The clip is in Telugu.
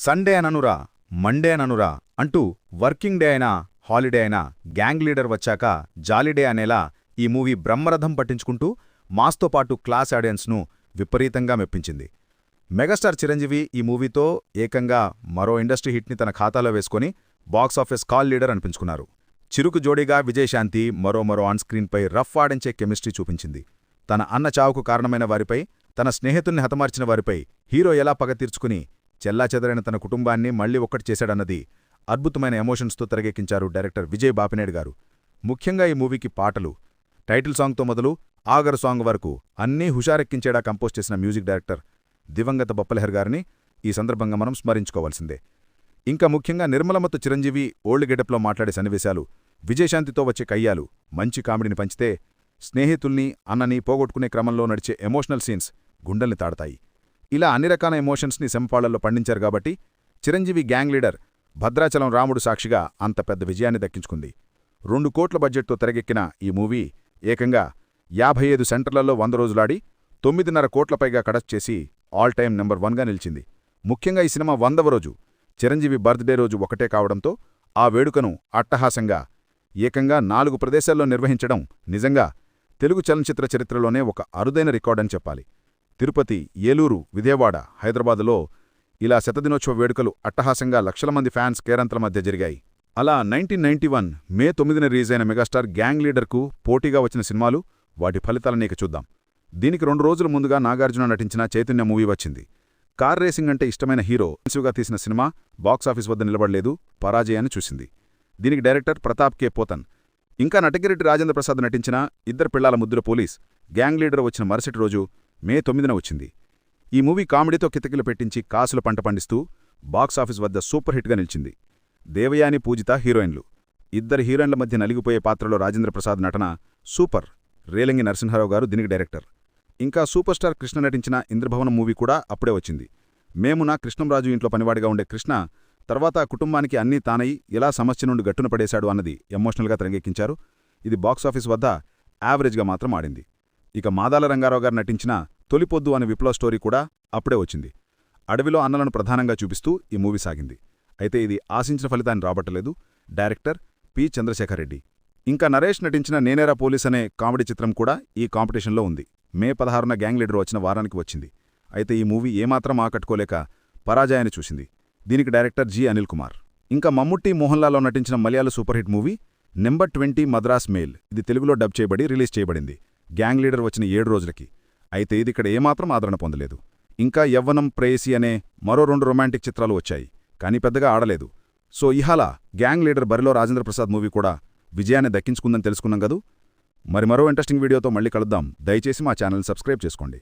సండే అననురా, మండే అననురా అంటూ వర్కింగ్ డే అయినా హాలిడే అయినా గ్యాంగ్ లీడర్ వచ్చాక జాలీడే అనేలా ఈ మూవీ బ్రహ్మరథం పట్టించుకుంటూ మాస్తో పాటు క్లాస్ ఆడియన్స్ను విపరీతంగా మెప్పించింది. మెగాస్టార్ చిరంజీవి ఈ మూవీతో ఏకంగా మరో ఇండస్ట్రీ హిట్ని తన ఖాతాలో వేసుకుని బాక్సాఫీస్ కాల్ లీడర్ అనిపించుకున్నారు. చిరుకు జోడీగా విజయశాంతి మరో ఆన్ స్క్రీన్పై రఫ్ ఆడించే కెమిస్ట్రీ చూపించింది. తన అన్న చావుకు కారణమైన వారిపై, తన స్నేహితుల్ని హతమార్చిన వారిపై హీరో ఎలా పగ తీర్చుకుని చెల్లాచెదరైన తన కుటుంబాన్ని మళ్లీ ఒక్కటి చేశాడన్నది అద్భుతమైన ఎమోషన్స్తో తెరకెక్కించారు డైరెక్టర్ విజయ్ బాపినేడు గారు. ముఖ్యంగా ఈ మూవీకి పాటలు, టైటిల్ సాంగ్తో మొదలు ఆగరు సాంగ్ వరకు అన్నీ హుషారెక్కించేలా కంపోజ్ చేసిన మ్యూజిక్ డైరెక్టర్ దివంగత బొప్పలహర్ గారిని ఈ సందర్భంగా మనం స్మరించుకోవాల్సిందే. ఇంకా ముఖ్యంగా నిర్మలమత్తు చిరంజీవి ఓల్డ్ గెటప్లో మాట్లాడే సన్నివేశాలు, విజయశాంతితో వచ్చే కయ్యాలు మంచి కామెడీని పంచితే, స్నేహితుల్ని అన్నని పోగొట్టుకునే క్రమంలో నడిచే ఎమోషనల్ సీన్స్ గుండెల్ని తాడతాయి. ఇలా అన్ని రకాల ఎమోషన్స్ని సెంపాళ్లలో పండించారు కాబట్టి చిరంజీవి గ్యాంగ్ లీడర్ భద్రాచలం రాముడు సాక్షిగా అంత పెద్ద విజయాన్ని దక్కించుకుంది. 2 కోట్ల బడ్జెట్తో తెరకెక్కిన ఈ మూవీ ఏకంగా 55 సెంటర్లలో 100 రోజులాడి 9.5 కోట్ల పైగా కడచ్ చేసి ఆల్ టైమ్ నెంబర్ 1గా నిలిచింది. ముఖ్యంగా ఈ సినిమా 100వ రోజు చిరంజీవి బర్త్డే రోజు ఒకటే కావడంతో ఆ వేడుకను అట్టహాసంగా ఏకంగా 4 ప్రదేశాల్లో నిర్వహించడం నిజంగా తెలుగు చలనచిత్ర చరిత్రలోనే ఒక అరుదైన రికార్డని చెప్పాలి. తిరుపతి, ఏలూరు, విజయవాడ, హైదరాబాదులో ఇలా శతదినోత్సవ వేడుకలు అట్టహాసంగా లక్షల మంది ఫ్యాన్స్ కేరంతల మధ్య జరిగాయి. అలా 1991 మే 9న రిలీజైన మెగాస్టార్ గ్యాంగ్ లీడర్కు పోటీగా వచ్చిన సినిమాలు, వాటి ఫలితాలనేక చూద్దాం. దీనికి 2 రోజుల ముందుగా నాగార్జున నటించిన చైతన్య మూవీ వచ్చింది. కార్ రేసింగ్ అంటే ఇష్టమైన హీరో గా తీసిన సినిమా బాక్సాఫీస్ వద్ద నిలబడలేదు, పరాజయాన్ని చూసింది. దీనికి డైరెక్టర్ ప్రతాప్ కే పోతన్, ఇంకా నటగిరెడ్డి రాజేంద్ర ప్రసాద్ నటించిన ఇద్దరు పిల్లాల ముద్దుల పోలీస్ గ్యాంగ్ లీడర్ వచ్చిన మరుసటి రోజు మే 9న వచ్చింది. ఈ మూవీ కామెడీతో కితకిలు పెట్టించి కాసుల పంట పండిస్తూ బాక్సాఫీస్ వద్ద సూపర్ హిట్గా నిలిచింది. దేవయాని, పూజిత హీరోయిన్లు. ఇద్దరు హీరోయిన్ల మధ్య నలిగిపోయే పాత్రలో రాజేంద్రప్రసాద్ నటన సూపర్. రేలంగి నరసింహారావు గారు దీనికి డైరెక్టర్. ఇంకా సూపర్ స్టార్ కృష్ణ నటించిన ఇంద్రభవనం మూవీ కూడా అప్పుడే వచ్చింది. మేమున కృష్ణంరాజు ఇంట్లో పనివాడిగా ఉండే కృష్ణ తర్వాత కుటుంబానికి అన్నీ తానయి ఎలా సమస్య నుండి గట్టున పడేశాడు అన్నది ఎమోషనల్గా తెరకెక్కించారు. ఇది బాక్సాఫీస్ వద్ద యావరేజ్గా మాత్రం ఆడింది. ఇక మాదాల రంగారావు గారు నటించిన తొలిపొద్దు అనే విప్లవ స్టోరీ కూడా అప్పుడే వచ్చింది. అడవిలో అన్నలను ప్రధానంగా చూపిస్తూ ఈ మూవీ సాగింది. అయితే ఇది ఆశించిన ఫలితాన్ని రాబట్టలేదు. Director P Chandrasekhar Reddy. ఇంకా నరేష్ నటించిన నేనేరా పోలీస్ అనే కామెడీ చిత్రం కూడా ఈ కాంపిటీషన్లో ఉంది. మే 16న గ్యాంగ్ లీడర్ వచ్చిన వారానికి వచ్చింది. అయితే ఈ మూవీ ఏమాత్రం ఆకట్టుకోలేక పరాజయాన్ని చూసింది. దీనికి డైరెక్టర్ జి అనిల్ కుమార్. ఇంకా మమ్ముట్టి, మోహన్లాల్లో నటించిన మలయాళ super hit movie number 20 Madras Mail, ఇది తెలుగులో డబ్ చేయబడి రిలీజ్ చేయబడింది గ్యాంగ్ లీడర్ వచ్చిన 7 రోజులకి. అయితే ఇది ఇక్కడ ఏమాత్రం ఆదరణ పొందలేదు. ఇంకా యవ్వనం, ప్రేయసి అనే మరో 2 రొమాంటిక్ చిత్రాలు వచ్చాయి, కానీ పెద్దగా ఆడలేదు. సో ఇహాలా గ్యాంగ్ లీడర్ బరిలో రాజేంద్రప్రసాద్ మూవీ కూడా విజయాన్ని దక్కించుకుందని తెలుసుకున్నాం కదూ. మరో ఇంట్రెస్టింగ్ వీడియోతో మళ్ళీ కలుద్దాం. దయచేసి మా ఛానల్ని సబ్స్క్రైబ్ చేసుకోండి.